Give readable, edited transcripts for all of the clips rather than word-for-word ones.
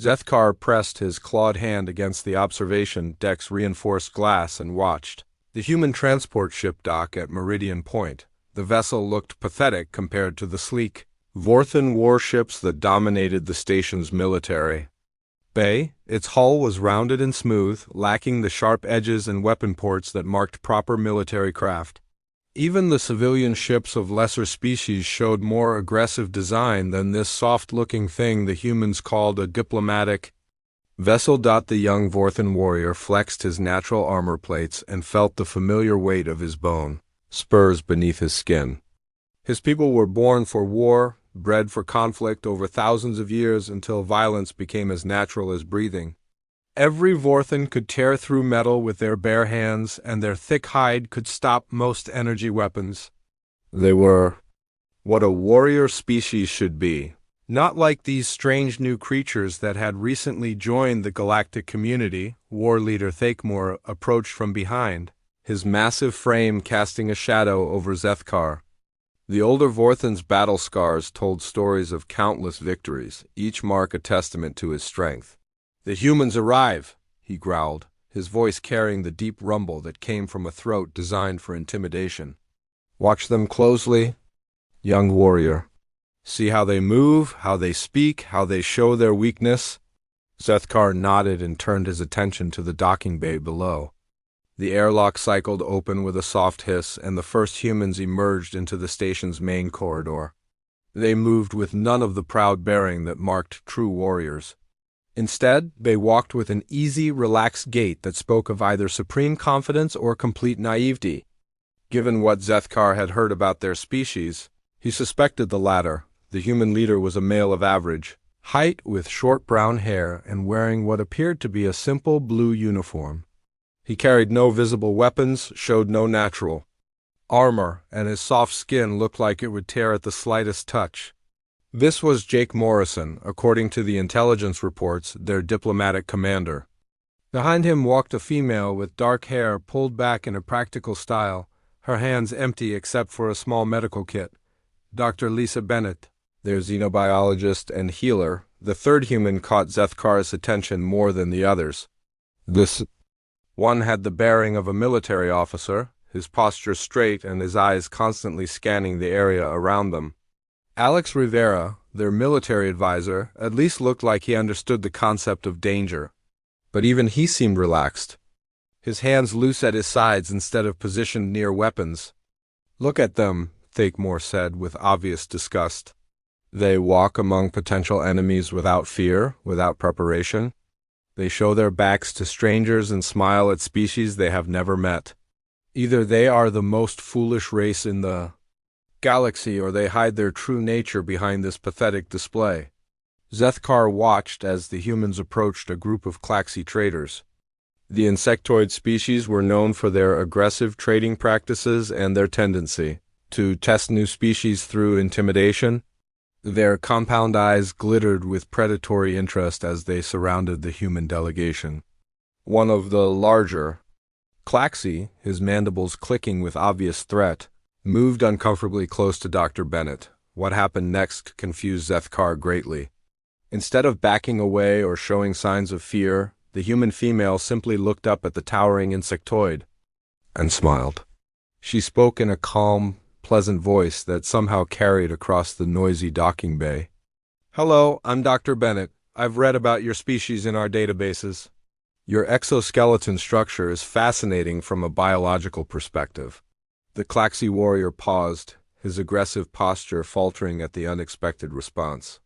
Zethkar pressed his clawed hand against the observation deck's reinforced glass and watched. The human transport ship dock at Meridian Point. The vessel looked pathetic compared to the sleek Vorthan warships that dominated the station's military bay. Its hull was rounded and smooth, lacking the sharp edges and weapon ports that marked proper military craft. Even the civilian ships of lesser species showed more aggressive design than this soft-looking thing the humans called a diplomatic vessel. The young Vorthan warrior flexed his natural armor plates and felt the familiar weight of his bone spurs beneath his skin. His people were born for war, bred for conflict over thousands of years until violence became as natural as breathing. Every Vorthan could tear through metal with their bare hands, and their thick hide could stop most energy weapons. They were what a warrior species should be, not like these strange new creatures that had recently joined the galactic community. War leader Thakmor approached from behind, his massive frame casting a shadow over Zethkar. The older Vorthan's battle scars told stories of countless victories, each mark a testament to his strength. "The humans arrive," he growled, his voice carrying the deep rumble that came from a throat designed for intimidation. "Watch them closely, young warrior. See how they move, how they speak, how they show their weakness." Zethkar nodded and turned his attention to the docking bay below. The airlock cycled open with a soft hiss, and the first humans emerged into the station's main corridor. They moved with none of the proud bearing that marked true warriors. Instead, they walked with an easy, relaxed gait that spoke of either supreme confidence or complete naivety. Given what Zethkar had heard about their species, he suspected the latter. The human leader was a male of average height with short brown hair and wearing what appeared to be a simple blue uniform. He carried no visible weapons, showed no natural armor, and his soft skin looked like it would tear at the slightest touch. This was Jake Morrison, according to the intelligence reports, their diplomatic commander. Behind him walked a female with dark hair pulled back in a practical style, her hands empty except for a small medical kit. Dr. Lisa Bennett, their xenobiologist and healer. The third human caught Zethkar's attention more than the others. This one had the bearing of a military officer, his posture straight and his eyes constantly scanning the area around them. Alex Rivera, their military advisor, at least looked like he understood the concept of danger. But even he seemed relaxed, his hands loose at his sides instead of positioned near weapons. "Look at them," Thakmor said with obvious disgust. "They walk among potential enemies without fear, without preparation. They show their backs to strangers and smile at species they have never met. Either they are the most foolish race in the galaxy, or they hide their true nature behind this pathetic display." Zethkar watched as the humans approached a group of Klaxi traders. The insectoid species were known for their aggressive trading practices and their tendency to test new species through intimidation. Their compound eyes glittered with predatory interest as they surrounded the human delegation. One of the larger Klaxi, his mandibles clicking with obvious threat, moved uncomfortably close to Dr. Bennett. What happened next confused Zethkar greatly. Instead of backing away or showing signs of fear, the human female simply looked up at the towering insectoid and smiled. She spoke in a calm, pleasant voice that somehow carried across the noisy docking bay. "Hello, I'm Dr. Bennett. I've read about your species in our databases. Your exoskeleton structure is fascinating from a biological perspective." The Klaxi warrior paused, his aggressive posture faltering at the unexpected response.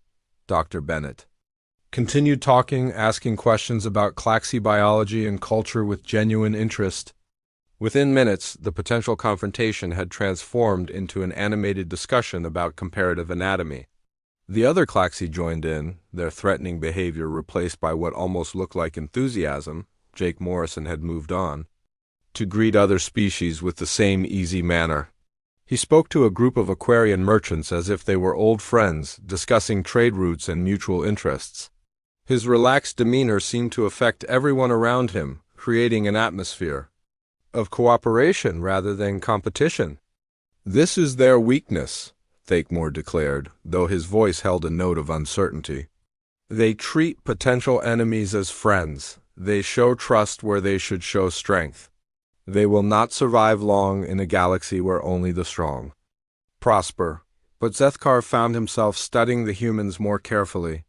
Dr. Bennett continued talking, asking questions about Klaxi biology and culture with genuine interest. Within minutes, the potential confrontation had transformed into an animated discussion about comparative anatomy. The other Klaxi joined in, their threatening behavior replaced by what almost looked like enthusiasm. Jake Morrison had moved on to greet other species with the same easy manner. He spoke to a group of Aquarian merchants as if they were old friends, discussing trade routes and mutual interests. His relaxed demeanor seemed to affect everyone around him, creating an atmosphere of cooperation rather than competition. "This is their weakness," Thakmor declared, though his voice held a note of uncertainty. They treat potential enemies as friends. They show trust where they should show strength. They will not survive long in a galaxy where only the strong prosper. But Zethkar found himself studying the humans more carefully.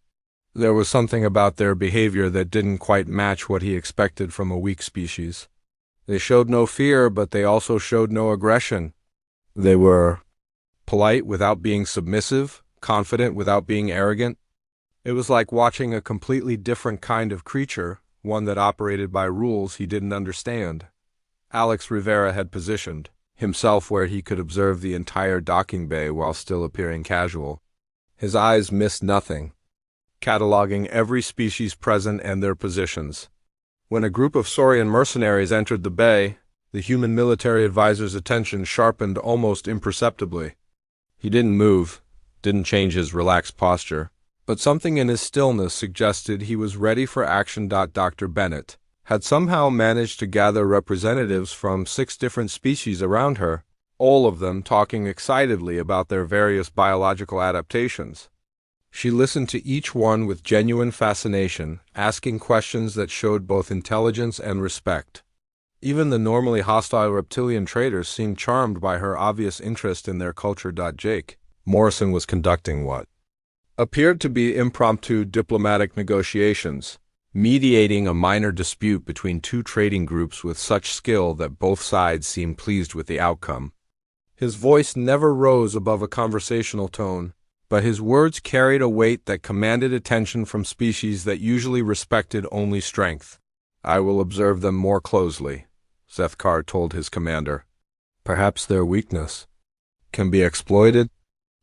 There was something about their behavior that didn't quite match what he expected from a weak species. They showed no fear, but they also showed no aggression. They were polite without being submissive, confident without being arrogant. It was like watching a completely different kind of creature, one that operated by rules he didn't understand. Alex Rivera had positioned himself where he could observe the entire docking bay while still appearing casual. His eyes missed nothing, cataloging every species present and their positions. When a group of Saurian mercenaries entered the bay, the human military advisor's attention sharpened almost imperceptibly. He didn't move, didn't change his relaxed posture, but something in his stillness suggested he was ready for action. Dr. Bennett had somehow managed to gather representatives from 6 different species around her, all of them talking excitedly about their various biological adaptations. She listened to each one with genuine fascination, asking questions that showed both intelligence and respect. Even the normally hostile reptilian traders seemed charmed by her obvious interest in their culture. Jake Morrison was conducting what appeared to be impromptu diplomatic negotiations, mediating a minor dispute between 2 trading groups with such skill that both sides seemed pleased with the outcome. His voice never rose above a conversational tone, but his words carried a weight that commanded attention from species that usually respected only strength. "I will observe them more closely," Zethkar told his commander. "Perhaps their weakness can be exploited.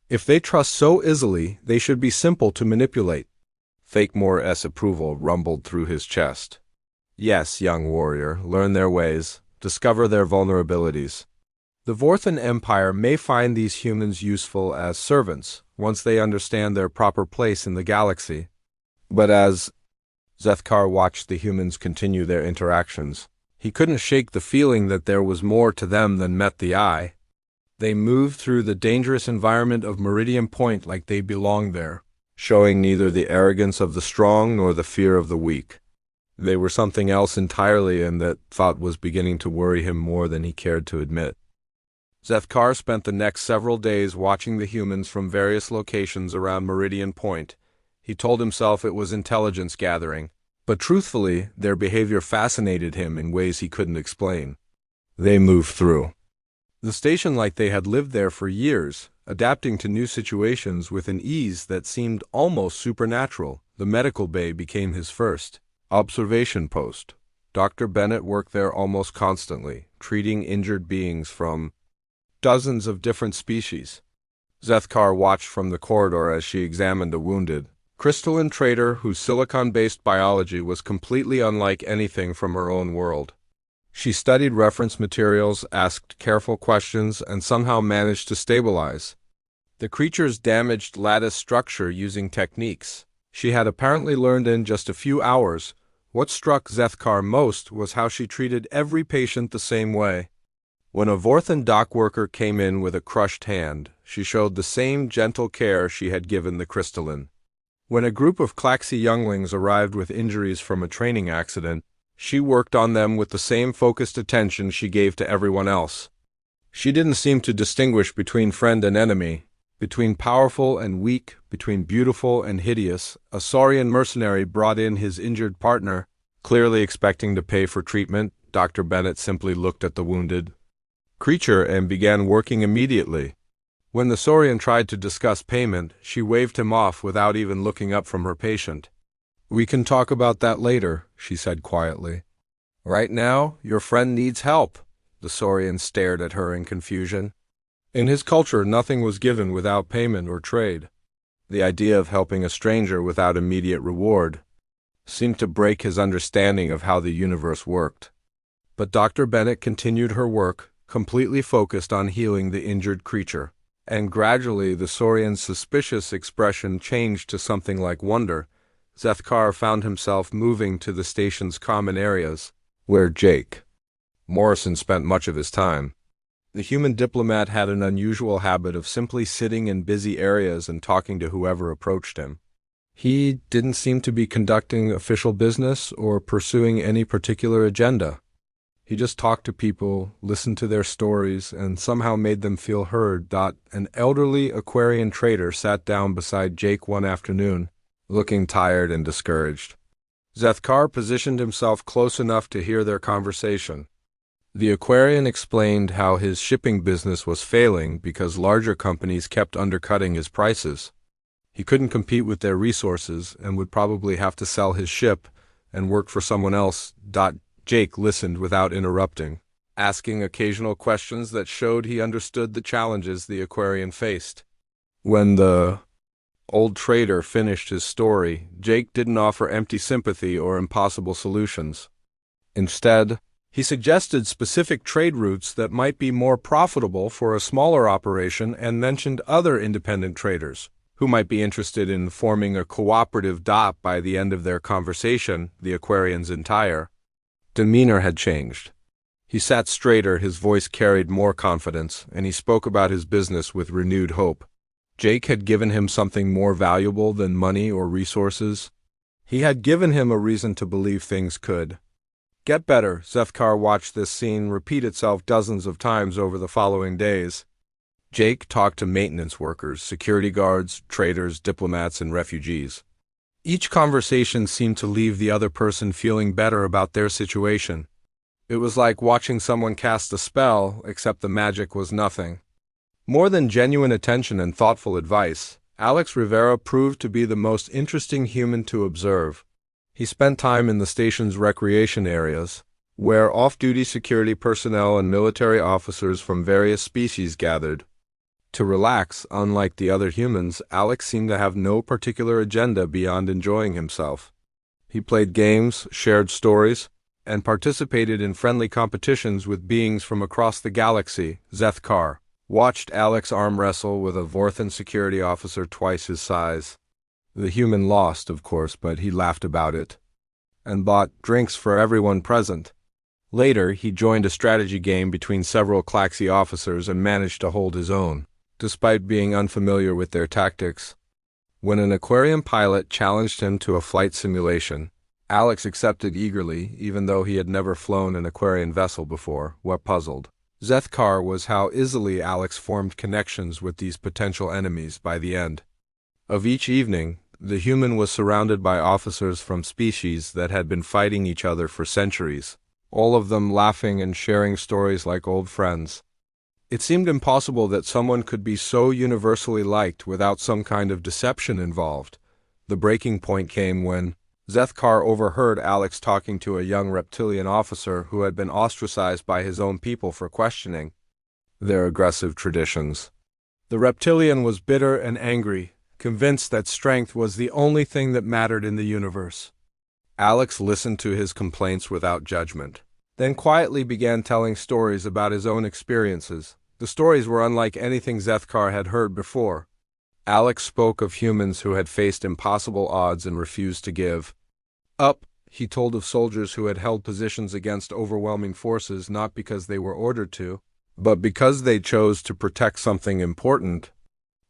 If they trust so easily, they should be simple to manipulate." Fakemore's approval rumbled through his chest. "Yes, young warrior, learn their ways, discover their vulnerabilities. The Vorthan Empire may find these humans useful as servants once they understand their proper place in the galaxy. But as Zethkar watched the humans continue their interactions, he couldn't shake the feeling that there was more to them than met the eye. They moved through the dangerous environment of Meridian Point like they belonged there, showing neither the arrogance of the strong nor the fear of the weak. They were something else entirely, and that thought was beginning to worry him more than he cared to admit. Zethkar spent the next several days watching the humans from various locations around Meridian Point. He told himself it was intelligence gathering, but truthfully, their behavior fascinated him in ways he couldn't explain. They moved through the station like they had lived there for years, adapting to new situations with an ease that seemed almost supernatural. The medical bay became his first observation post. Dr. Bennett worked there almost constantly, treating injured beings from dozens of different species. Zethkar watched from the corridor as she examined a wounded crystalline trader whose silicon-based biology was completely unlike anything from her own world. She studied reference materials, asked careful questions, and somehow managed to stabilize the creature's damaged lattice structure using techniques she had apparently learned in just a few hours. What struck Zethkar most was how she treated every patient the same way. When a Vorthan dock worker came in with a crushed hand, she showed the same gentle care she had given the crystalline. When a group of Klaxi younglings arrived with injuries from a training accident, she worked on them with the same focused attention she gave to everyone else. She didn't seem to distinguish between friend and enemy, between powerful and weak, between beautiful and hideous. A Saurian mercenary brought in his injured partner, clearly expecting to pay for treatment. Dr. Bennett simply looked at the wounded creature and began working immediately. When the Saurian tried to discuss payment, she waved him off without even looking up from her patient. "We can talk about that later," she said quietly. "Right now, your friend needs help." The Saurian stared at her in confusion. In his culture, nothing was given without payment or trade. The idea of helping a stranger without immediate reward seemed to break his understanding of how the universe worked. But Dr. Bennett continued her work, completely focused on healing the injured creature. And gradually the Saurian's suspicious expression changed to something like wonder. Zethkar found himself moving to the station's common areas, where Jake Morrison spent much of his time. The human diplomat had an unusual habit of simply sitting in busy areas and talking to whoever approached him. He didn't seem to be conducting official business or pursuing any particular agenda. He just talked to people, listened to their stories, and somehow made them feel heard. An elderly Aquarian trader sat down beside Jake one afternoon, looking tired and discouraged. Zethkar positioned himself close enough to hear their conversation. The Aquarian explained how his shipping business was failing because larger companies kept undercutting his prices. He couldn't compete with their resources and would probably have to sell his ship and work for someone else. Jake listened without interrupting, asking occasional questions that showed he understood the challenges the Aquarian faced. When the old trader finished his story, Jake didn't offer empty sympathy or impossible solutions. Instead, he suggested specific trade routes that might be more profitable for a smaller operation and mentioned other independent traders who might be interested in forming a cooperative. By the end of their conversation, the Aquarian's entire demeanor had changed. He sat straighter, his voice carried more confidence, and he spoke about his business with renewed hope. Jake had given him something more valuable than money or resources. He had given him a reason to believe things could get better. Zethkar watched this scene repeat itself dozens of times over the following days. Jake talked to maintenance workers, security guards, traders, diplomats, and refugees. Each conversation seemed to leave the other person feeling better about their situation. It was like watching someone cast a spell, except the magic was nothing. More than genuine attention and thoughtful advice, Alex Rivera proved to be the most interesting human to observe. He spent time in the station's recreation areas, where off-duty security personnel and military officers from various species gathered to relax. Unlike the other humans, Alex seemed to have no particular agenda beyond enjoying himself. He played games, shared stories, and participated in friendly competitions with beings from across the galaxy. Zethkar watched Alex arm wrestle with a Vorthan security officer twice his size. The human lost, of course, but he laughed about it and bought drinks for everyone present. Later, he joined a strategy game between several Klaxi officers and managed to hold his own, despite being unfamiliar with their tactics. When an Aquarian pilot challenged him to a flight simulation, Alex accepted eagerly, even though he had never flown an Aquarian vessel before. What puzzled Zethkar was how easily Alex formed connections with these potential enemies. By the end of each evening, the human was surrounded by officers from species that had been fighting each other for centuries, all of them laughing and sharing stories like old friends. It seemed impossible that someone could be so universally liked without some kind of deception involved. The breaking point came when Zethkar overheard Alex talking to a young reptilian officer who had been ostracized by his own people for questioning their aggressive traditions. The reptilian was bitter and angry, convinced that strength was the only thing that mattered in the universe. Alex listened to his complaints without judgment, then quietly began telling stories about his own experiences. The stories were unlike anything Zethkar had heard before. Alex spoke of humans who had faced impossible odds and refused to give up. He told of soldiers who had held positions against overwhelming forces not because they were ordered to, but because they chose to protect something important.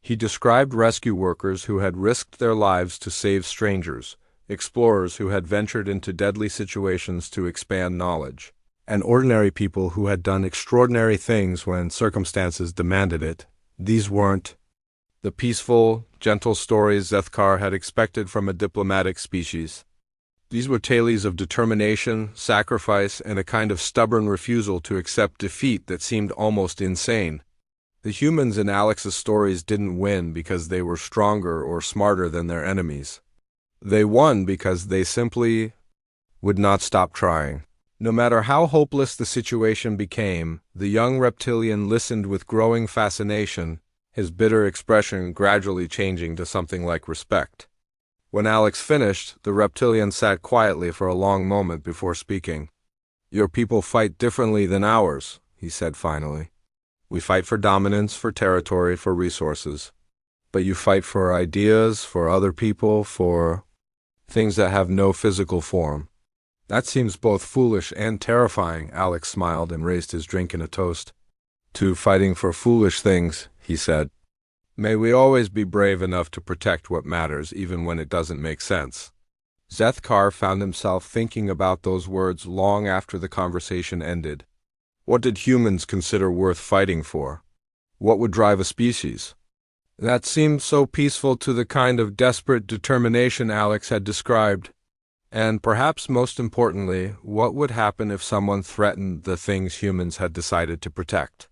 He described rescue workers who had risked their lives to save strangers, explorers who had ventured into deadly situations to expand knowledge, and ordinary people who had done extraordinary things when circumstances demanded it. These weren't the peaceful, gentle stories Zethkar had expected from a diplomatic species. These were tales of determination, sacrifice, and a kind of stubborn refusal to accept defeat that seemed almost insane. The humans in Alex's stories didn't win because they were stronger or smarter than their enemies. They won because they simply would not stop trying. No matter how hopeless the situation became, the young reptilian listened with growing fascination, his bitter expression gradually changing to something like respect. When Alex finished, the reptilian sat quietly for a long moment before speaking. "Your people fight differently than ours," he said finally. "We fight for dominance, for territory, for resources. But you fight for ideas, for other people, for things that have no physical form." "That seems both foolish and terrifying," Alex smiled and raised his drink in a toast. "To fighting for foolish things," he said. May we always be brave enough to protect what matters, even when it doesn't make sense. Zethkar found himself thinking about those words long after the conversation ended. What did humans consider worth fighting for? What would drive a species? That seemed so peaceful to the kind of desperate determination Alex had described. And perhaps most importantly, what would happen if someone threatened the things humans had decided to protect?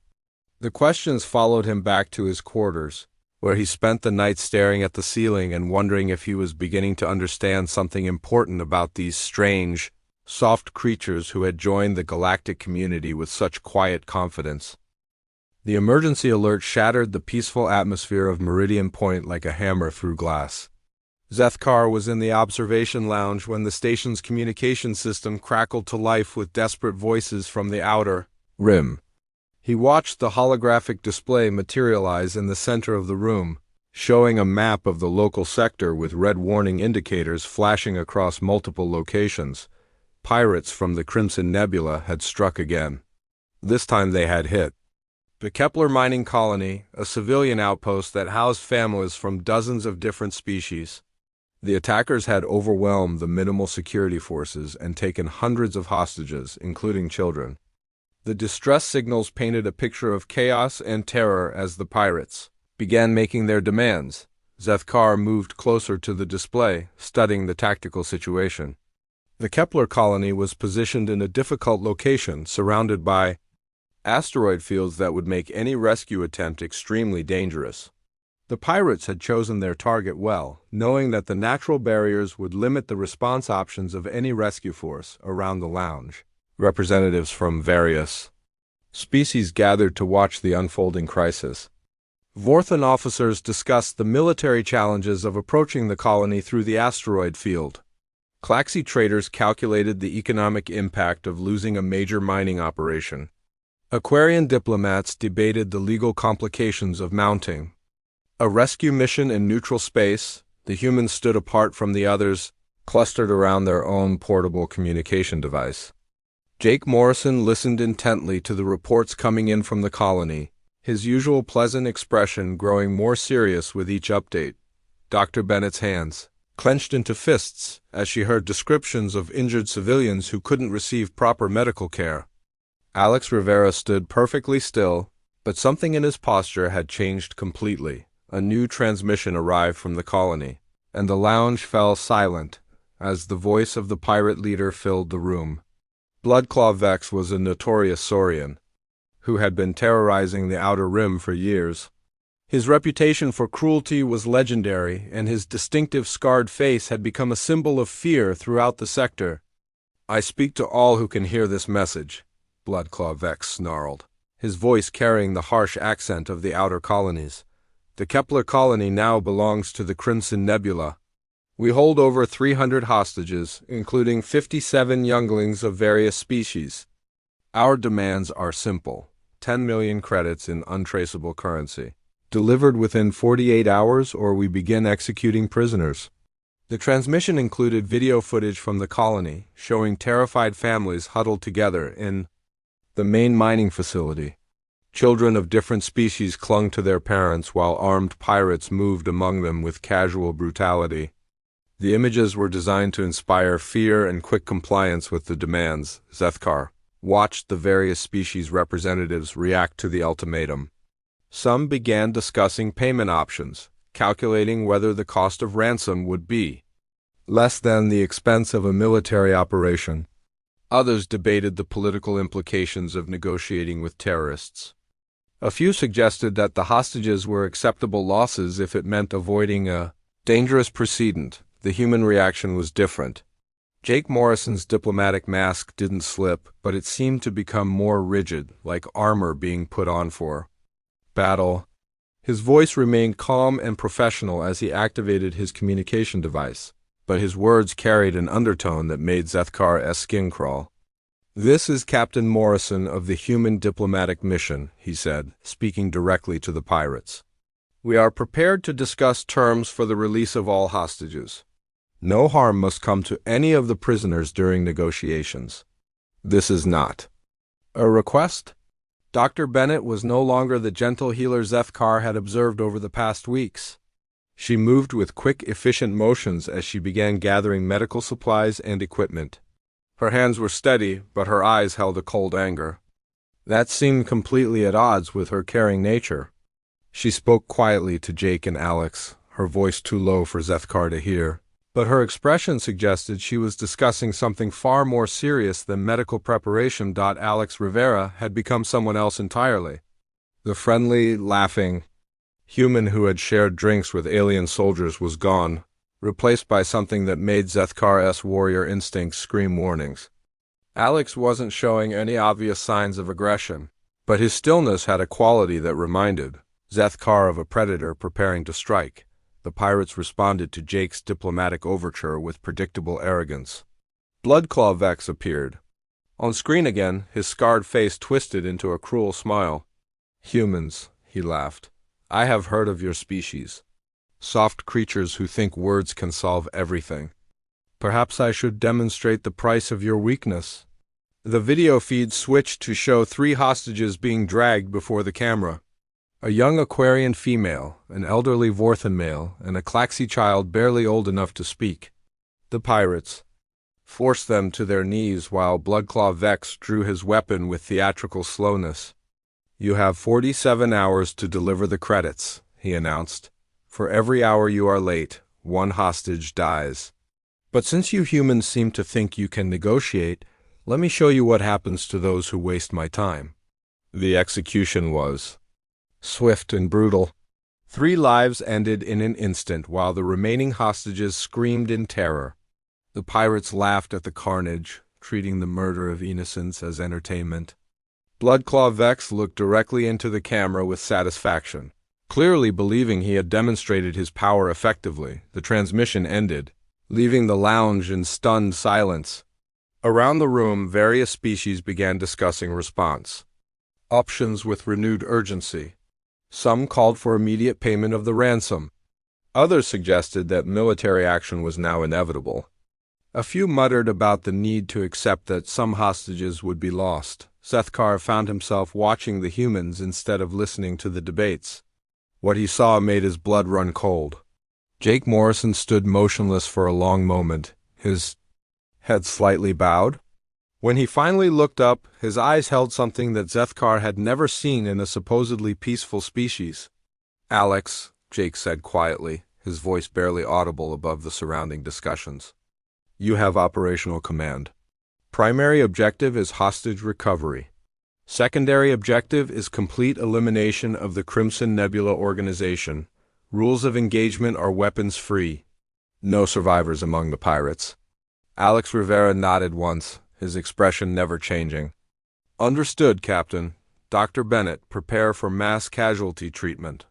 The questions followed him back to his quarters, where he spent the night staring at the ceiling and wondering if he was beginning to understand something important about these strange, soft creatures who had joined the galactic community with such quiet confidence. The emergency alert shattered the peaceful atmosphere of Meridian Point like a hammer through glass. Zethkar was in the observation lounge when the station's communication system crackled to life with desperate voices from the outer rim. He watched the holographic display materialize in the center of the room, showing a map of the local sector with red warning indicators flashing across multiple locations. Pirates from the Crimson Nebula had struck again. This time they had hit the Kepler mining colony, a civilian outpost that housed families from dozens of different species. The attackers had overwhelmed the minimal security forces and taken hundreds of hostages, including children. The distress signals painted a picture of chaos and terror as the pirates began making their demands. Zethkar moved closer to the display, studying the tactical situation. The Kepler colony was positioned in a difficult location, surrounded by asteroid fields that would make any rescue attempt extremely dangerous. The pirates had chosen their target well, knowing that the natural barriers would limit the response options of any rescue force around the lounge. Representatives from various species gathered to watch the unfolding crisis. Vorthan officers discussed the military challenges of approaching the colony through the asteroid field. Klaxi traders calculated the economic impact of losing a major mining operation. Aquarian diplomats debated the legal complications of mounting a rescue mission in neutral space. The humans stood apart from the others, clustered around their own portable communication device. Jake Morrison listened intently to the reports coming in from the colony, his usual pleasant expression growing more serious with each update. Dr. Bennett's hands clenched into fists as she heard descriptions of injured civilians who couldn't receive proper medical care. Alex Rivera stood perfectly still, but something in his posture had changed completely. A new transmission arrived from the colony, and the lounge fell silent as the voice of the pirate leader filled the room. Bloodclaw Vex was a notorious Saurian, who had been terrorizing the Outer Rim for years. His reputation for cruelty was legendary, and his distinctive scarred face had become a symbol of fear throughout the sector. "I speak to all who can hear this message," Bloodclaw Vex snarled, his voice carrying the harsh accent of the outer colonies. "The Kepler colony now belongs to the Crimson Nebula. We hold over 300 hostages, including 57 younglings of various species. Our demands are simple: 10 million credits in untraceable currency, delivered within 48 hours, or we begin executing prisoners." The transmission included video footage from the colony, showing terrified families huddled together in the main mining facility. Children of different species clung to their parents while armed pirates moved among them with casual brutality. The images were designed to inspire fear and quick compliance with the demands. Zethkar watched the various species representatives react to the ultimatum. Some began discussing payment options, calculating whether the cost of ransom would be less than the expense of a military operation. Others debated the political implications of negotiating with terrorists. A few suggested that the hostages were acceptable losses if it meant avoiding a dangerous precedent. The human reaction was different. Jake Morrison's diplomatic mask didn't slip, but it seemed to become more rigid, like armor being put on for battle. His voice remained calm and professional as he activated his communication device, but his words carried an undertone that made Zethkar's skin crawl. "This is Captain Morrison of the Human Diplomatic Mission," he said, speaking directly to the pirates. "We are prepared to discuss terms for the release of all hostages. No harm must come to any of the prisoners during negotiations." "This is not a request," Dr. Bennett was no longer the gentle healer Zethkar had observed over the past weeks. She moved with quick, efficient motions as she began gathering medical supplies and equipment. Her hands were steady, but her eyes held a cold anger. That seemed completely at odds with her caring nature. She spoke quietly to Jake and Alex, her voice too low for Zethkar to hear, but her expression suggested she was discussing something far more serious than medical preparation. Alex Rivera had become someone else entirely. The friendly, laughing human who had shared drinks with alien soldiers was gone, replaced by something that made Zethkar's warrior instincts scream warnings. Alex wasn't showing any obvious signs of aggression, but his stillness had a quality that reminded Zethkar of a predator preparing to strike. The pirates responded to Jake's diplomatic overture with predictable arrogance. Bloodclaw Vex appeared. On screen again, his scarred face twisted into a cruel smile. "Humans," he laughed. "I have heard of your species. Soft creatures who think words can solve everything. Perhaps I should demonstrate the price of your weakness." The video feed switched to show 3 hostages being dragged before the camera. A young Aquarian female, an elderly Vorthan male, and a Klaxi child barely old enough to speak. The pirates forced them to their knees while Bloodclaw Vex drew his weapon with theatrical slowness. "You have 47 hours to deliver the credits," he announced. "For every hour you are late, 1 hostage dies. But since you humans seem to think you can negotiate, let me show you what happens to those who waste my time." The execution was swift and brutal. 3 lives ended in an instant while the remaining hostages screamed in terror. The pirates laughed at the carnage, treating the murder of innocents as entertainment. Bloodclaw Vex looked directly into the camera with satisfaction. Clearly believing he had demonstrated his power effectively, the transmission ended, leaving the lounge in stunned silence. Around the room, various species began discussing response options with renewed urgency. Some called for immediate payment of the ransom. Others suggested that military action was now inevitable. A few muttered about the need to accept that some hostages would be lost. Zethkar found himself watching the humans instead of listening to the debates. What he saw made his blood run cold. Jake Morrison stood motionless for a long moment, his head slightly bowed. When he finally looked up, his eyes held something that Zethkar had never seen in a supposedly peaceful species. "Alex," Jake said quietly, his voice barely audible above the surrounding discussions. "You have operational command. Primary objective is hostage recovery. Secondary objective is complete elimination of the Crimson Nebula organization. Rules of engagement are weapons-free. No survivors among the pirates." Alex Rivera nodded once, his expression never changing. "Understood, Captain. Dr. Bennett, prepare for mass casualty treatment.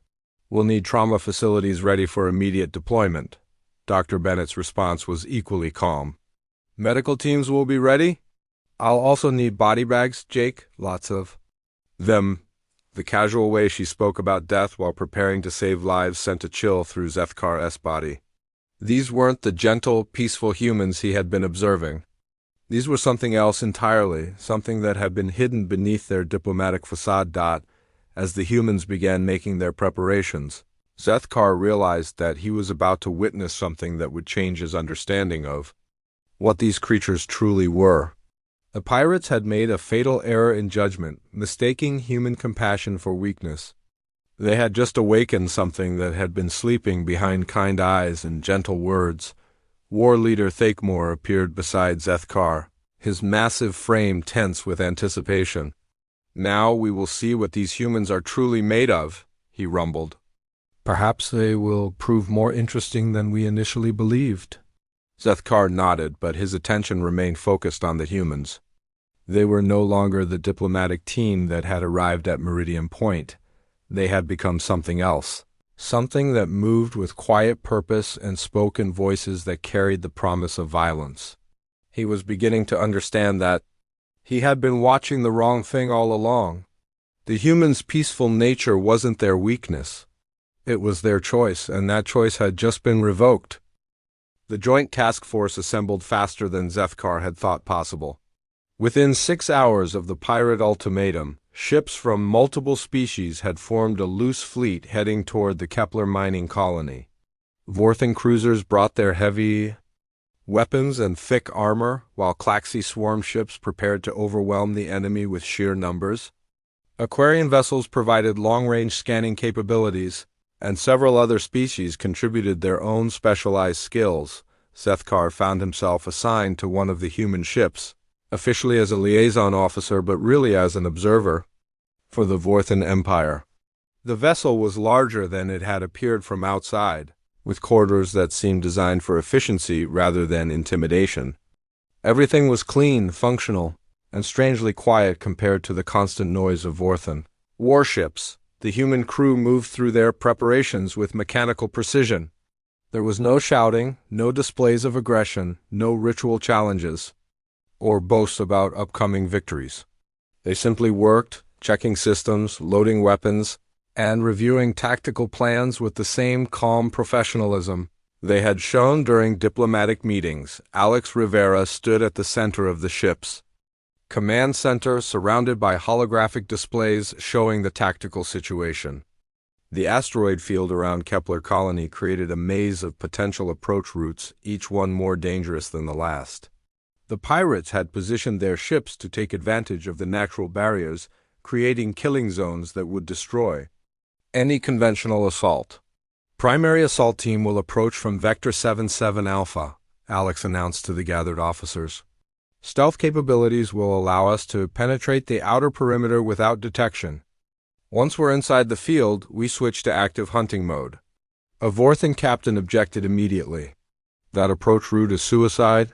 We'll need trauma facilities ready for immediate deployment." Dr. Bennett's response was equally calm. "Medical teams will be ready? I'll also need body bags, Jake, lots of them." The casual way she spoke about death while preparing to save lives sent a chill through Zethkar's body. These weren't the gentle, peaceful humans he had been observing. These were something else entirely, something that had been hidden beneath their diplomatic facade. As the humans began making their preparations, Zethkar realized that he was about to witness something that would change his understanding of what these creatures truly were. The pirates had made a fatal error in judgment, mistaking human compassion for weakness. They had just awakened something that had been sleeping behind kind eyes and gentle words. War leader Thakemore appeared beside Zethkar, his massive frame tense with anticipation. "Now we will see what these humans are truly made of," he rumbled. "Perhaps they will prove more interesting than we initially believed." Zethkar nodded, but his attention remained focused on the humans. They were no longer the diplomatic team that had arrived at Meridian Point. They had become something else. Something that moved with quiet purpose and spoke in voices that carried the promise of violence. He was beginning to understand that he had been watching the wrong thing all along. The humans' peaceful nature wasn't their weakness. It was their choice, and that choice had just been revoked. The Joint Task Force assembled faster than Zethkar had thought possible. Within 6 hours of the pirate ultimatum, Ships from multiple species had formed a loose fleet heading toward the Kepler mining colony. Vorthan cruisers brought their heavy weapons and thick armor, while Klaxi swarm ships prepared to overwhelm the enemy with sheer numbers. Aquarian vessels provided long-range scanning capabilities, and several other species contributed their own specialized skills. Zethkar found himself assigned to one of the human ships, officially as a liaison officer but really as an observer, for the Vorthan Empire. The vessel was larger than it had appeared from outside, with corridors that seemed designed for efficiency rather than intimidation. Everything was clean, functional, and strangely quiet compared to the constant noise of Vorthan. Warships. The human crew moved through their preparations with mechanical precision. There was no shouting, no displays of aggression, no ritual challenges, or boasts about upcoming victories. They simply worked, checking systems, loading weapons, and reviewing tactical plans with the same calm professionalism they had shown during diplomatic meetings. Alex Rivera stood at the center of the ship's command center, surrounded by holographic displays showing the tactical situation. The asteroid field around Kepler colony created a maze of potential approach routes, each one more dangerous than the last. The pirates had positioned their ships to take advantage of the natural barriers, creating killing zones that would destroy any conventional assault. Primary assault team will approach from Vector 77 Alpha, Alex announced to the gathered officers. Stealth capabilities will allow us to penetrate the outer perimeter without detection. Once we're inside the field, we switch to active hunting mode. A Vorthan captain objected immediately. That approach route is suicide.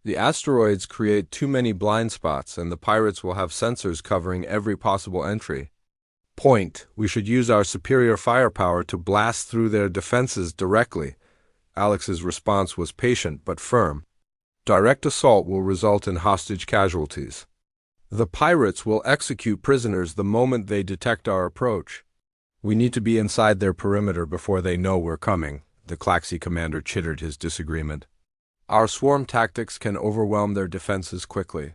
The asteroids create too many blind spots, and the pirates will have sensors covering every possible entry. Point. We should use our superior firepower to blast through their defenses directly. Alex's response was patient but firm. Direct assault will result in hostage casualties. The pirates will execute prisoners the moment they detect our approach. We need to be inside their perimeter before they know we're coming, the Klaxi commander chittered his disagreement. Our swarm tactics can overwhelm their defenses quickly.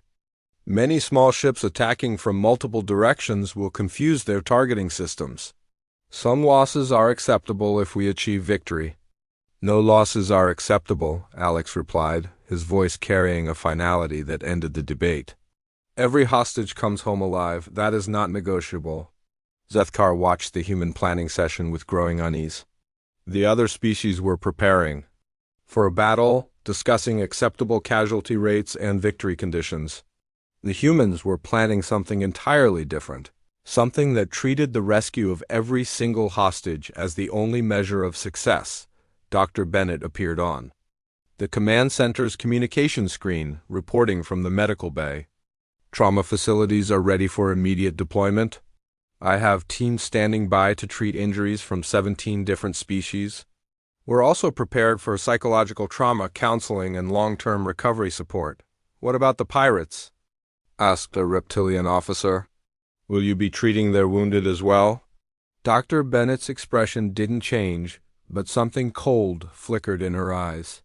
Many small ships attacking from multiple directions will confuse their targeting systems. Some losses are acceptable if we achieve victory. No losses are acceptable, Alex replied, his voice carrying a finality that ended the debate. Every hostage comes home alive. That is not negotiable. Zethkar watched the human planning session with growing unease. The other species were preparing for a battle, discussing acceptable casualty rates and victory conditions. The humans were planning something entirely different, something that treated the rescue of every single hostage as the only measure of success. Dr. Bennett appeared on the command center's communication screen, reporting from the medical bay. Trauma facilities are ready for immediate deployment. I have teams standing by to treat injuries from 17 different species. We're also prepared for psychological trauma counseling and long-term recovery support. What about the pirates? Asked a reptilian officer. Will you be treating their wounded as well? Dr. Bennett's expression didn't change, but something cold flickered in her eyes.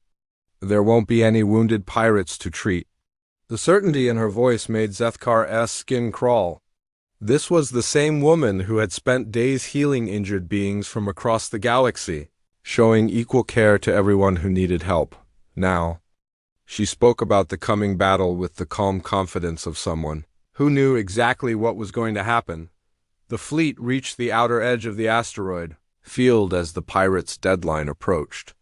There won't be any wounded pirates to treat. The certainty in her voice made Zethkar's skin crawl. This was the same woman who had spent days healing injured beings from across the galaxy, showing equal care to everyone who needed help. Now, she spoke about the coming battle with the calm confidence of someone who knew exactly what was going to happen. The fleet reached the outer edge of the asteroid field as the pirates' deadline approached.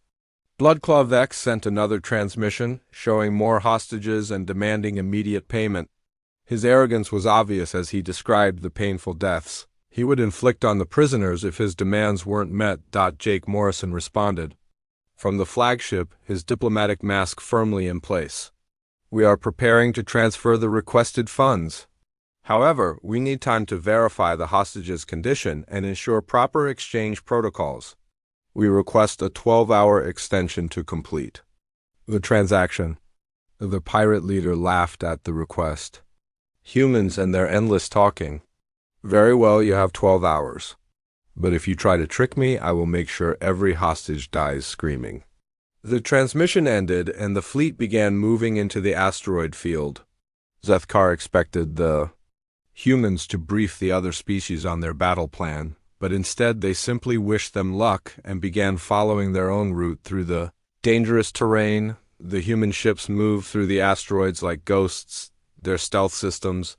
Bloodclaw Vex sent another transmission, showing more hostages and demanding immediate payment. His arrogance was obvious as he described the painful deaths he would inflict on the prisoners if his demands weren't met. Jake Morrison responded from the flagship, his diplomatic mask firmly in place. We are preparing to transfer the requested funds. However, we need time to verify the hostages' condition and ensure proper exchange protocols. We request a 12-hour extension to complete the transaction. The pirate leader laughed at the request. Humans and their endless talking. Very well, you have 12 hours. But if you try to trick me, I will make sure every hostage dies screaming. The transmission ended, and the fleet began moving into the asteroid field. Zethkar expected the humans to brief the other species on their battle plan, but instead they simply wished them luck and began following their own route through the dangerous terrain. The human ships moved through the asteroids like ghosts, their stealth systems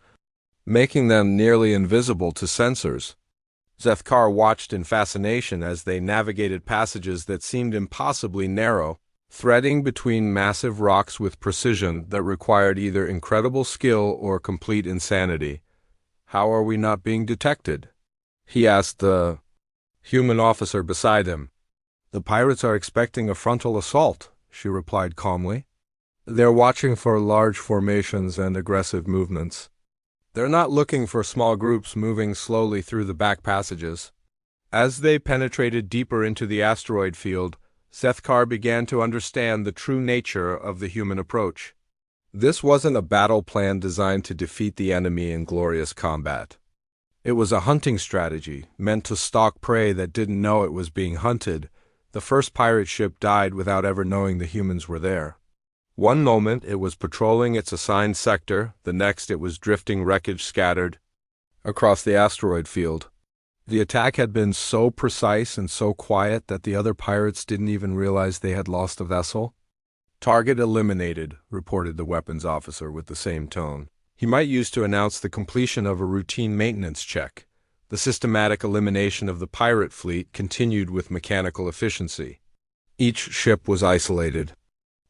making them nearly invisible to sensors. Zethkar watched in fascination as they navigated passages that seemed impossibly narrow, threading between massive rocks with precision that required either incredible skill or complete insanity. "How are we not being detected?" he asked the human officer beside him. "The pirates are expecting a frontal assault," she replied calmly. "They're watching for large formations and aggressive movements. They're not looking for small groups moving slowly through the back passages." As they penetrated deeper into the asteroid field, Zethkar began to understand the true nature of the human approach. This wasn't a battle plan designed to defeat the enemy in glorious combat. It was a hunting strategy, meant to stalk prey that didn't know it was being hunted. The first pirate ship died without ever knowing the humans were there. One moment it was patrolling its assigned sector, the next it was drifting wreckage scattered across the asteroid field. The attack had been so precise and so quiet that the other pirates didn't even realize they had lost a vessel. "Target eliminated," reported the weapons officer with the same tone he might use to announce the completion of a routine maintenance check. The systematic elimination of the pirate fleet continued with mechanical efficiency. Each ship was isolated,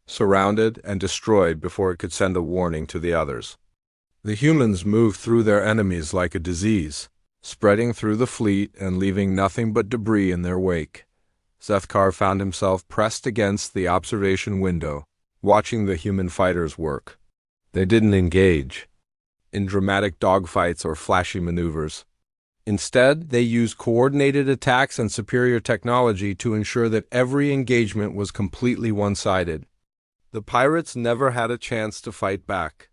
surrounded, and destroyed before it could send a warning to the others. The humans moved through their enemies like a disease, spreading through the fleet and leaving nothing but debris in their wake. Zethkar found himself pressed against the observation window, watching the human fighters work. They didn't engage in dramatic dogfights or flashy maneuvers. Instead, they used coordinated attacks and superior technology to ensure that every engagement was completely one-sided. The pirates never had a chance to fight back.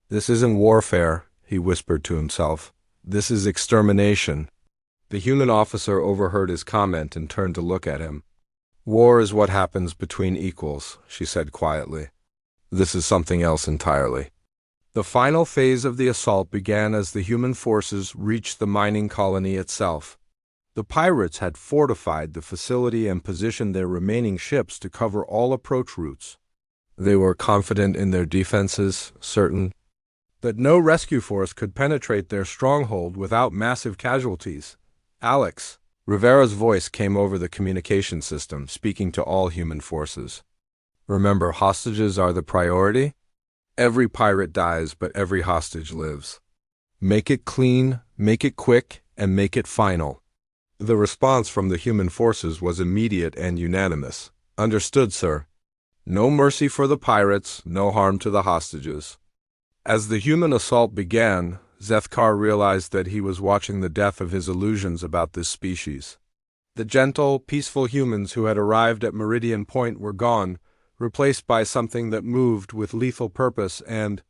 "This isn't warfare," he whispered to himself. "This is extermination." The human officer overheard his comment and turned to look at him. "War is what happens between equals," she said quietly. "This is something else entirely." The final phase of the assault began as the human forces reached the mining colony itself. The pirates had fortified the facility and positioned their remaining ships to cover all approach routes. They were confident in their defenses, certain that no rescue force could penetrate their stronghold without massive casualties. "Alex," Rivera's voice came over the communication system, speaking to all human forces. "Remember, hostages are the priority? Every pirate dies, but every hostage lives. Make it clean, make it quick, and make it final." The response from the human forces was immediate and unanimous. "Understood, sir. No mercy for the pirates, no harm to the hostages." As the human assault began, Zethkar realized that he was watching the death of his illusions about this species. The gentle, peaceful humans who had arrived at Meridian Point were gone, replaced by something that moved with lethal purpose and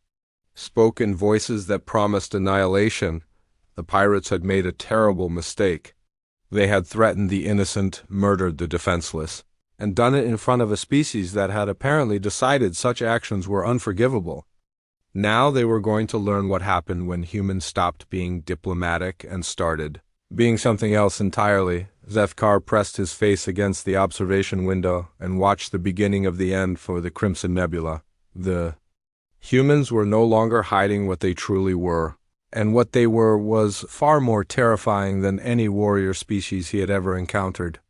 spoke in voices that promised annihilation. The pirates had made a terrible mistake. They had threatened the innocent, murdered the defenseless, and done it in front of a species that had apparently decided such actions were unforgivable. Now they were going to learn what happened when humans stopped being diplomatic and started being something else entirely. Zethkar pressed his face against the observation window and watched the beginning of the end for the Crimson Nebula. The humans were no longer hiding what they truly were, and what they were was far more terrifying than any warrior species he had ever encountered.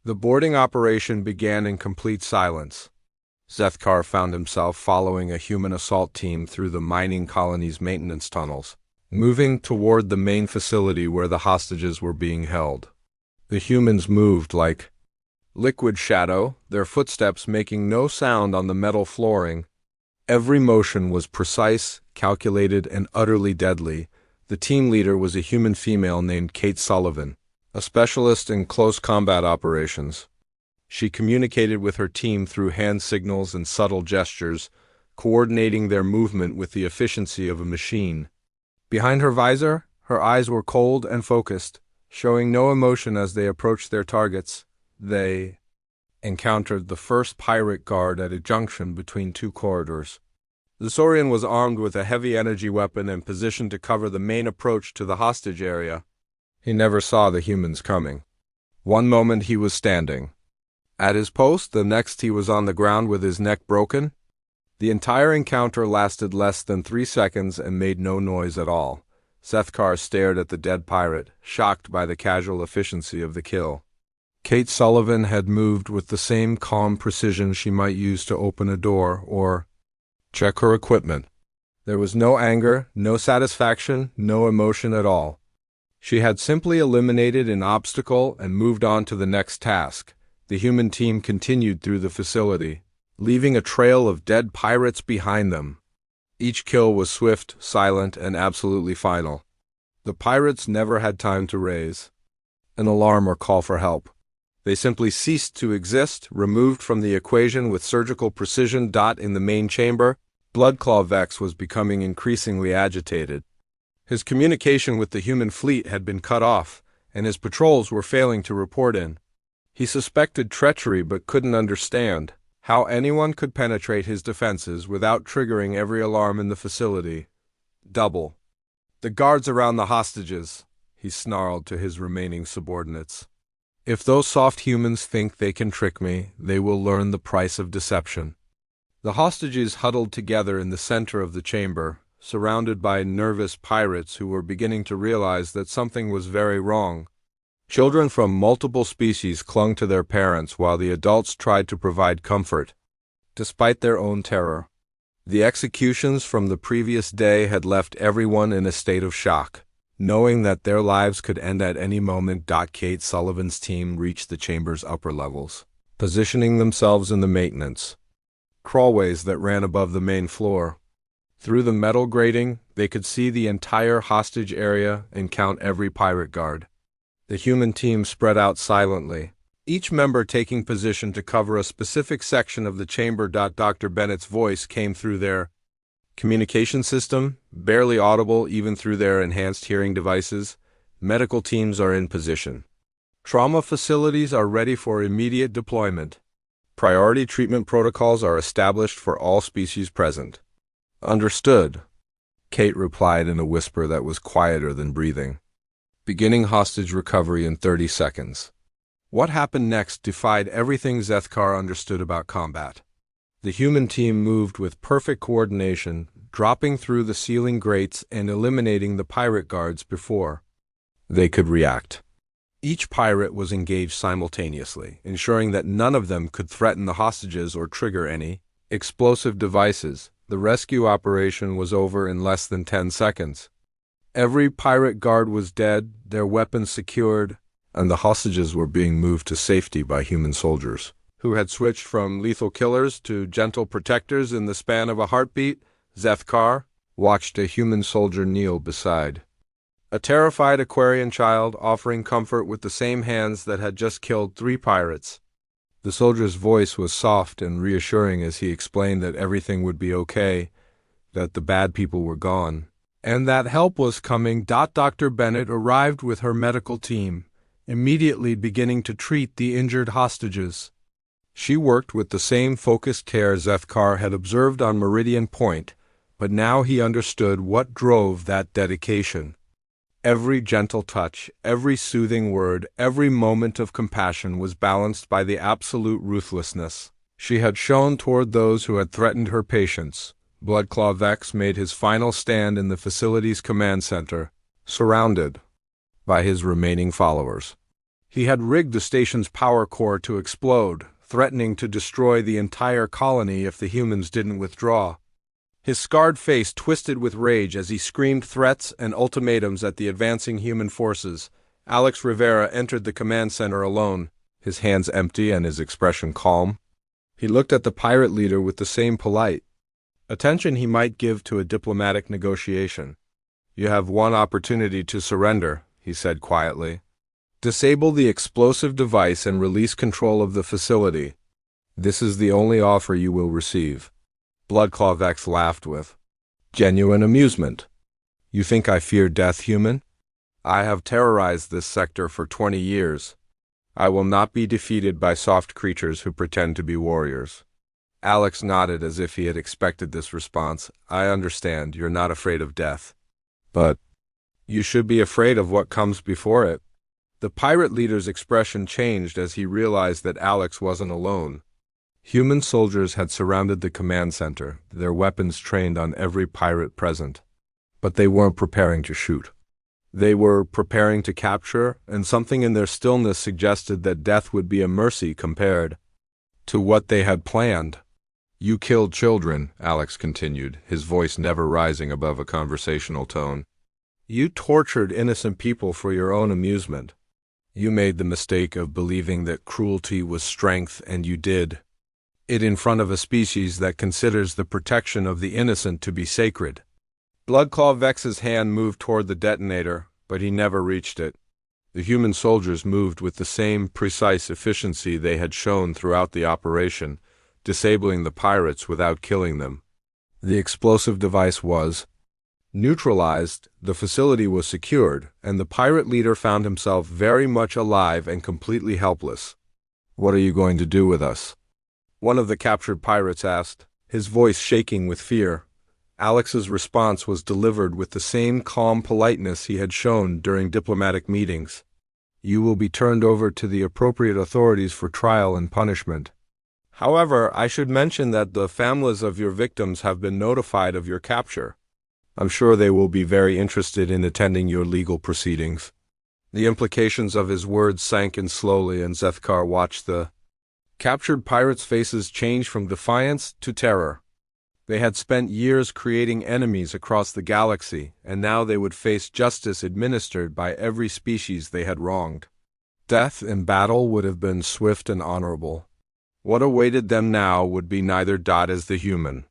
The boarding operation began in complete silence. Zethkar found himself following a human assault team through the mining colony's maintenance tunnels, moving toward the main facility where the hostages were being held. The humans moved like liquid shadow, their footsteps making no sound on the metal flooring. Every motion was precise, calculated, and utterly deadly. The team leader was a human female named Kate Sullivan, a specialist in close combat operations. She communicated with her team through hand signals and subtle gestures, coordinating their movement with the efficiency of a machine. Behind her visor, her eyes were cold and focused, showing no emotion as they approached their targets. They encountered the first pirate guard at a junction between two corridors. The Saurian was armed with a heavy energy weapon and positioned to cover the main approach to the hostage area. He never saw the humans coming. One moment he was standing at his post, the next he was on the ground with his neck broken. The entire encounter lasted less than 3 seconds and made no noise at all. Sethkar stared at the dead pirate, shocked by the casual efficiency of the kill. Kate Sullivan had moved with the same calm precision she might use to open a door or check her equipment. There was no anger, no satisfaction, no emotion at all. She had simply eliminated an obstacle and moved on to the next task. The human team continued through the facility, leaving a trail of dead pirates behind them. Each kill was swift, silent, and absolutely final. The pirates never had time to raise an alarm or call for help. They simply ceased to exist, removed from the equation with surgical precision. In the main chamber, Bloodclaw Vex was becoming increasingly agitated. His communication with the human fleet had been cut off, and his patrols were failing to report in. He suspected treachery but couldn't understand how anyone could penetrate his defenses without triggering every alarm in the facility. Double. The guards around the hostages, he snarled to his remaining subordinates. If those soft humans think they can trick me, they will learn the price of deception. The hostages huddled together in the center of the chamber, surrounded by nervous pirates who were beginning to realize that something was very wrong. Children from multiple species clung to their parents while the adults tried to provide comfort, despite their own terror. The executions from the previous day had left everyone in a state of shock, knowing that their lives could end at any moment. Kate Sullivan's team reached the chamber's upper levels, positioning themselves in the maintenance crawlways that ran above the main floor. Through the metal grating, they could see the entire hostage area and count every pirate guard. The human team spread out silently, each member taking position to cover a specific section of the chamber. Dr. Bennett's voice came through their communication system, barely audible even through their enhanced hearing devices. Medical teams are in position. Trauma facilities are ready for immediate deployment. Priority treatment protocols are established for all species present. Understood, Kate replied in a whisper that was quieter than breathing. Beginning hostage recovery in 30 seconds. What happened next defied everything Sethkar understood about combat. The human team moved with perfect coordination, dropping through the ceiling grates and eliminating the pirate guards before they could react. Each pirate was engaged simultaneously, ensuring that none of them could threaten the hostages or trigger any explosive devices. The rescue operation was over in less than 10 seconds. Every pirate guard was dead, their weapons secured, and the hostages were being moved to safety by human soldiers, who had switched from lethal killers to gentle protectors in the span of a heartbeat. Sethkar watched a human soldier kneel beside a terrified Aquarian child, offering comfort with the same hands that had just killed 3 pirates. The soldier's voice was soft and reassuring as he explained that everything would be okay, that the bad people were gone, and that help was coming. Dr. Bennett arrived with her medical team, immediately beginning to treat the injured hostages. She worked with the same focused care Sethkar had observed on Meridian Point, but now he understood what drove that dedication. Every gentle touch, every soothing word, every moment of compassion was balanced by the absolute ruthlessness she had shown toward those who had threatened her patients. Bloodclaw Vex made his final stand in the facility's command center, surrounded by his remaining followers. He had rigged the station's power core to explode, threatening to destroy the entire colony if the humans didn't withdraw. His scarred face twisted with rage as he screamed threats and ultimatums at the advancing human forces. Alex Rivera entered the command center alone, his hands empty and his expression calm. He looked at the pirate leader with the same polite attention he might give to a diplomatic negotiation. "You have one opportunity to surrender," he said quietly. "Disable the explosive device and release control of the facility. This is the only offer you will receive." Bloodclaw Vex laughed with genuine amusement. "You think I fear death, human? I have terrorized this sector for 20 years. I will not be defeated by soft creatures who pretend to be warriors." Alex nodded as if he had expected this response. I understand, you're not afraid of death. But you should be afraid of what comes before it. The pirate leader's expression changed as he realized that Alex wasn't alone. Human soldiers had surrounded the command center, their weapons trained on every pirate present. But they weren't preparing to shoot. They were preparing to capture, and something in their stillness suggested that death would be a mercy compared to what they had planned. You killed children, Alex continued, his voice never rising above a conversational tone. You tortured innocent people for your own amusement. You made the mistake of believing that cruelty was strength, and you did it in front of a species that considers the protection of the innocent to be sacred. Bloodclaw Vex's hand moved toward the detonator, but he never reached it. The human soldiers moved with the same precise efficiency they had shown throughout the operation, disabling the pirates without killing them. The explosive device was neutralized, the facility was secured, and the pirate leader found himself very much alive and completely helpless. What are you going to do with us? One of the captured pirates asked, his voice shaking with fear. Alex's response was delivered with the same calm politeness he had shown during diplomatic meetings. You will be turned over to the appropriate authorities for trial and punishment. However, I should mention that the families of your victims have been notified of your capture. I'm sure they will be very interested in attending your legal proceedings. The implications of his words sank in slowly, and Zethkar watched the captured pirates' faces change from defiance to terror. They had spent years creating enemies across the galaxy, and now they would face justice administered by every species they had wronged. Death in battle would have been swift and honorable. What awaited them now would be neither dot as the human.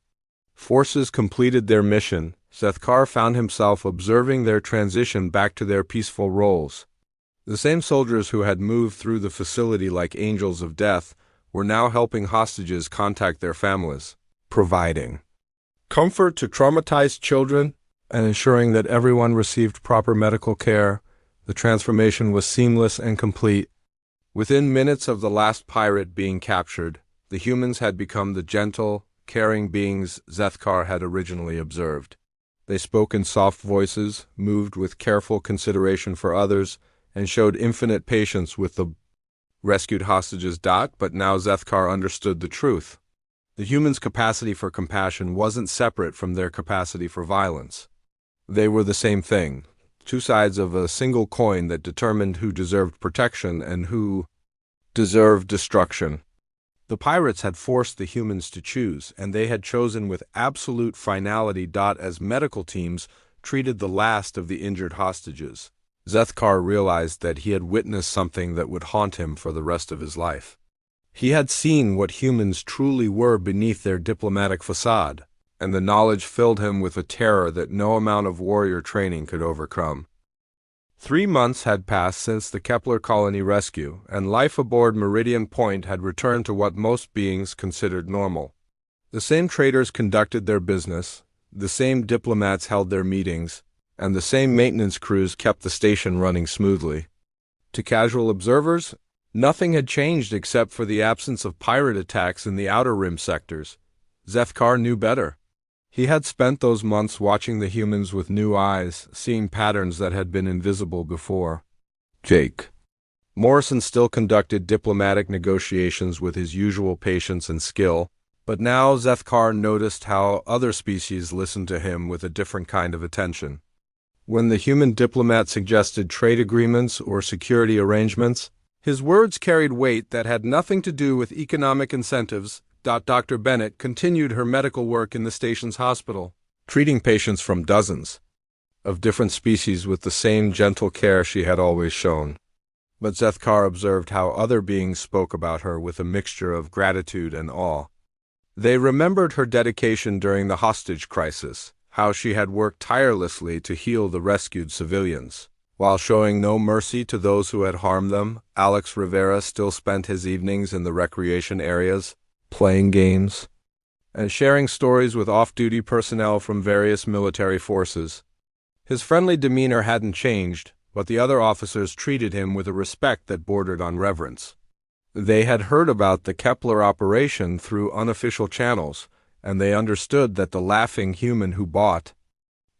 Forces completed their mission. Zethkar found himself observing their transition back to their peaceful roles. The same soldiers who had moved through the facility like angels of death were now helping hostages contact their families, providing comfort to traumatized children and ensuring that everyone received proper medical care. The transformation was seamless and complete. Within minutes of the last pirate being captured, the humans had become the gentle, caring beings Zethkar had originally observed. They spoke in soft voices, moved with careful consideration for others, and showed infinite patience with the rescued hostages. But now Zethkar understood the truth. The humans' capacity for compassion wasn't separate from their capacity for violence. They were the same thing, two sides of a single coin that determined who deserved protection and who deserved destruction. The pirates had forced the humans to choose, and they had chosen with absolute finality. As medical teams treated the last of the injured hostages, Zethkar realized that he had witnessed something that would haunt him for the rest of his life. He had seen what humans truly were beneath their diplomatic facade, and the knowledge filled him with a terror that no amount of warrior training could overcome. 3 months had passed since the Kepler colony rescue, and life aboard Meridian Point had returned to what most beings considered normal. The same traders conducted their business, the same diplomats held their meetings, and the same maintenance crews kept the station running smoothly. To casual observers, nothing had changed except for the absence of pirate attacks in the Outer Rim sectors. Zethkar knew better. He had spent those months watching the humans with new eyes, seeing patterns that had been invisible before. Jake. Morrison still conducted diplomatic negotiations with his usual patience and skill, but now Zethkar noticed how other species listened to him with a different kind of attention. When the human diplomat suggested trade agreements or security arrangements, his words carried weight that had nothing to do with economic incentives. Dr. Bennett continued her medical work in the station's hospital, treating patients from dozens of different species with the same gentle care she had always shown. But Zethkar observed how other beings spoke about her with a mixture of gratitude and awe. They remembered her dedication during the hostage crisis, how she had worked tirelessly to heal the rescued civilians. While showing no mercy to those who had harmed them, Alex Rivera still spent his evenings in the recreation areas, playing games, and sharing stories with off-duty personnel from various military forces. His friendly demeanor hadn't changed, but the other officers treated him with a respect that bordered on reverence. They had heard about the Kepler operation through unofficial channels, and they understood that the laughing human who bought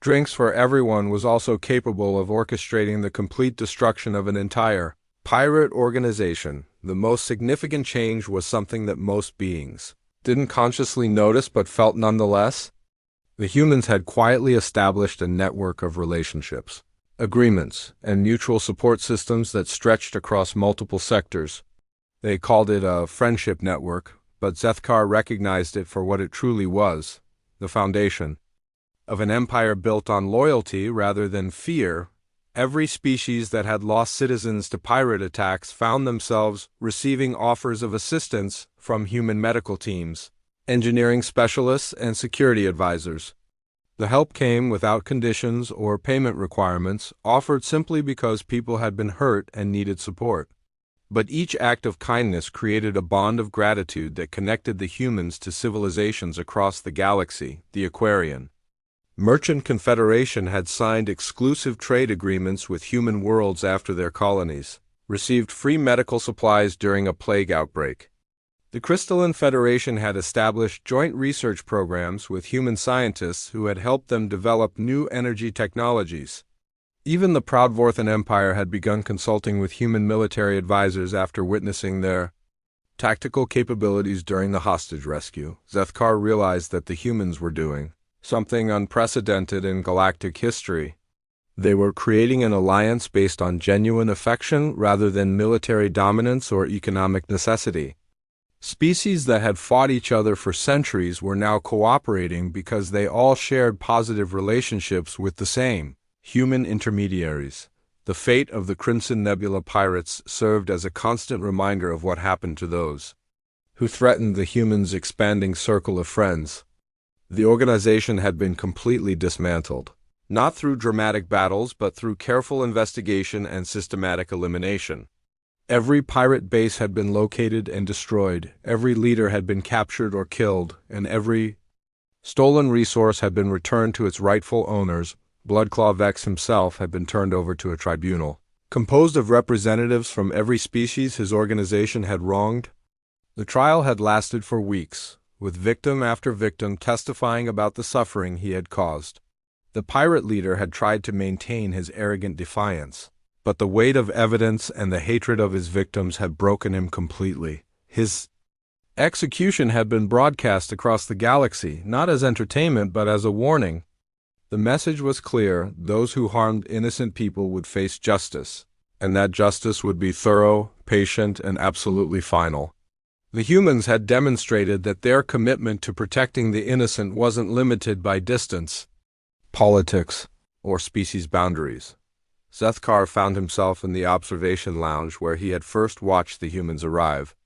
drinks for everyone was also capable of orchestrating the complete destruction of an entire pirate organization. The most significant change was something that most beings didn't consciously notice but felt nonetheless. The humans had quietly established a network of relationships, agreements, and mutual support systems that stretched across multiple sectors. They called it a friendship network, but Zethkar recognized it for what it truly was, the foundation of an empire built on loyalty rather than fear. Every species that had lost citizens to pirate attacks found themselves receiving offers of assistance from human medical teams, engineering specialists, and security advisors. The help came without conditions or payment requirements, offered simply because people had been hurt and needed support. But each act of kindness created a bond of gratitude that connected the humans to civilizations across the galaxy. The Aquarian Merchant Confederation had signed exclusive trade agreements with human worlds after their colonies received free medical supplies during a plague outbreak. The Crystalline Federation had established joint research programs with human scientists who had helped them develop new energy technologies. Even the Proudvorthan Empire had begun consulting with human military advisors after witnessing their tactical capabilities during the hostage rescue. Zethkar realized that the humans were doing something unprecedented in galactic history. They were creating an alliance based on genuine affection rather than military dominance or economic necessity. Species that had fought each other for centuries were now cooperating because they all shared positive relationships with the same human intermediaries. The fate of the Crimson Nebula pirates served as a constant reminder of what happened to those who threatened the humans' expanding circle of friends. The organization had been completely dismantled, not through dramatic battles but through careful investigation and systematic elimination. Every pirate base had been located and destroyed, every leader had been captured or killed, and every stolen resource had been returned to its rightful owners. Bloodclaw Vex himself had been turned over to a tribunal, composed of representatives from every species his organization had wronged. The trial had lasted for weeks, with victim after victim testifying about the suffering he had caused. The pirate leader had tried to maintain his arrogant defiance, but the weight of evidence and the hatred of his victims had broken him completely. His execution had been broadcast across the galaxy, not as entertainment but as a warning. The message was clear: those who harmed innocent people would face justice, and that justice would be thorough, patient, and absolutely final. The humans had demonstrated that their commitment to protecting the innocent wasn't limited by distance, politics, or species boundaries. Zethkar found himself in the observation lounge where he had first watched the humans arrive,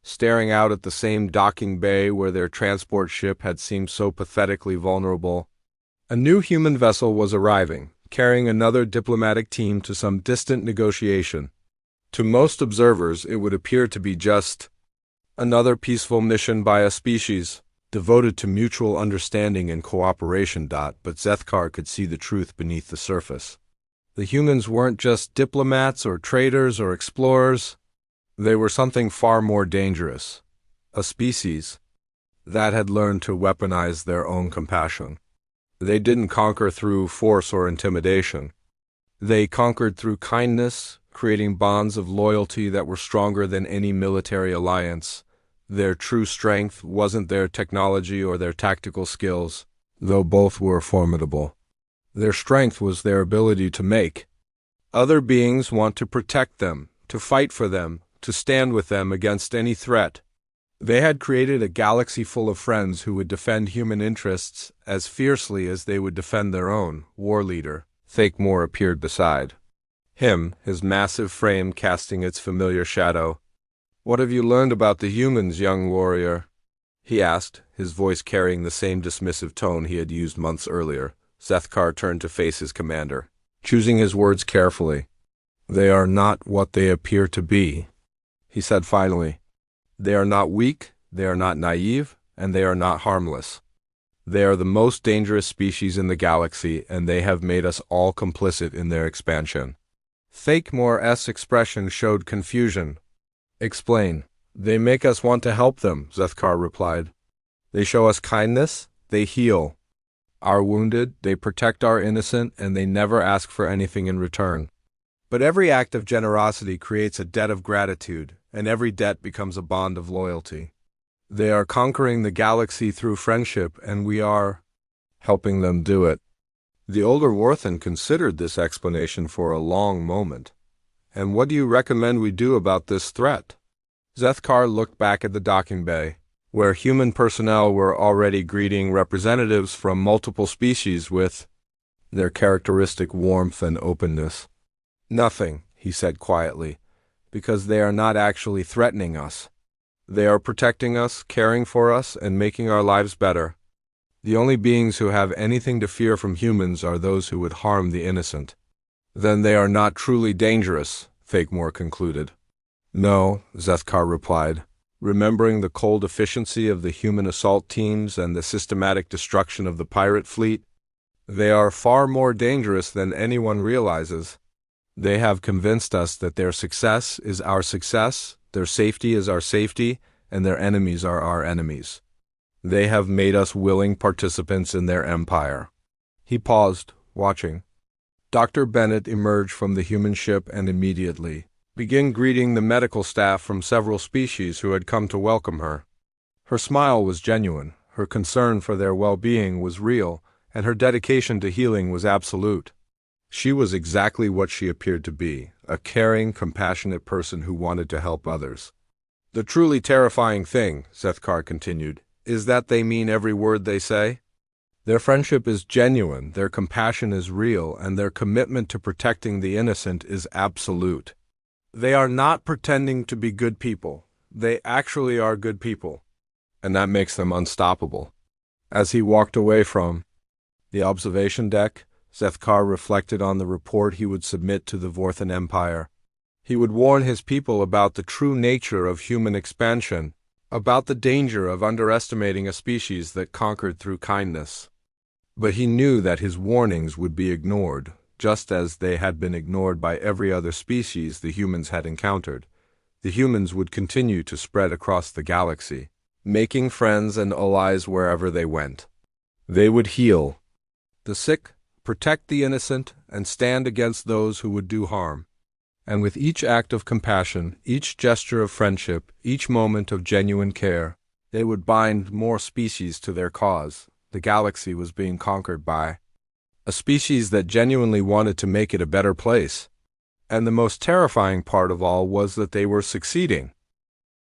staring out at the same docking bay where their transport ship had seemed so pathetically vulnerable. A new human vessel was arriving, carrying another diplomatic team to some distant negotiation. To most observers, it would appear to be just another peaceful mission by a species devoted to mutual understanding and cooperation. But Zethkar could see the truth beneath the surface. The humans weren't just diplomats or traders or explorers. They were something far more dangerous, a species that had learned to weaponize their own compassion. They didn't conquer through force or intimidation. They conquered through kindness, creating bonds of loyalty that were stronger than any military alliance. Their true strength wasn't their technology or their tactical skills, though both were formidable. Their strength was their ability to make other beings want to protect them, to fight for them, to stand with them against any threat. They had created a galaxy full of friends who would defend human interests as fiercely as they would defend their own. War leader Thakemore appeared beside him, his massive frame casting its familiar shadow. "What have you learned about the humans, young warrior?" he asked, his voice carrying the same dismissive tone he had used months earlier. Zethkar turned to face his commander, choosing his words carefully. "They are not what they appear to be," he said finally. "They are not weak, they are not naive, and they are not harmless. They are the most dangerous species in the galaxy, and they have made us all complicit in their expansion." Thakemore's expression showed confusion. Explain. They make us want to help them, Zethkar replied. They show us kindness, they heal our wounded, they protect our innocent, and they never ask for anything in return. But every act of generosity creates a debt of gratitude, and every debt becomes a bond of loyalty. They are conquering the galaxy through friendship, and we are helping them do it. The older Warthen considered this explanation for a long moment. And what do you recommend we do about this threat? Zethkar looked back at the docking bay, where human personnel were already greeting representatives from multiple species with their characteristic warmth and openness. Nothing, he said quietly, because they are not actually threatening us. They are protecting us, caring for us, and making our lives better. The only beings who have anything to fear from humans are those who would harm the innocent. Then they are not truly dangerous, Fakemore concluded. No, Zethkar replied, remembering the cold efficiency of the human assault teams and the systematic destruction of the pirate fleet. They are far more dangerous than anyone realizes. They have convinced us that their success is our success, their safety is our safety, and their enemies are our enemies. They have made us willing participants in their empire. He paused, watching. Dr. Bennett emerged from the human ship and immediately began greeting the medical staff from several species who had come to welcome her. Her smile was genuine, her concern for their well-being was real, and her dedication to healing was absolute. She was exactly what she appeared to be, a caring, compassionate person who wanted to help others. The truly terrifying thing, Zethkar continued, is that they mean every word they say. Their friendship is genuine, their compassion is real, and their commitment to protecting the innocent is absolute. They are not pretending to be good people. They actually are good people. And that makes them unstoppable. As he walked away from the observation deck, Zethkar reflected on the report he would submit to the Vorthen Empire. He would warn his people about the true nature of human expansion, about the danger of underestimating a species that conquered through kindness. But he knew that his warnings would be ignored, just as they had been ignored by every other species the humans had encountered. The humans would continue to spread across the galaxy, making friends and allies wherever they went. They would heal the sick, protect the innocent, and stand against those who would do harm. And with each act of compassion, each gesture of friendship, each moment of genuine care, they would bind more species to their cause. The galaxy was being conquered by a species that genuinely wanted to make it a better place. And the most terrifying part of all was that they were succeeding.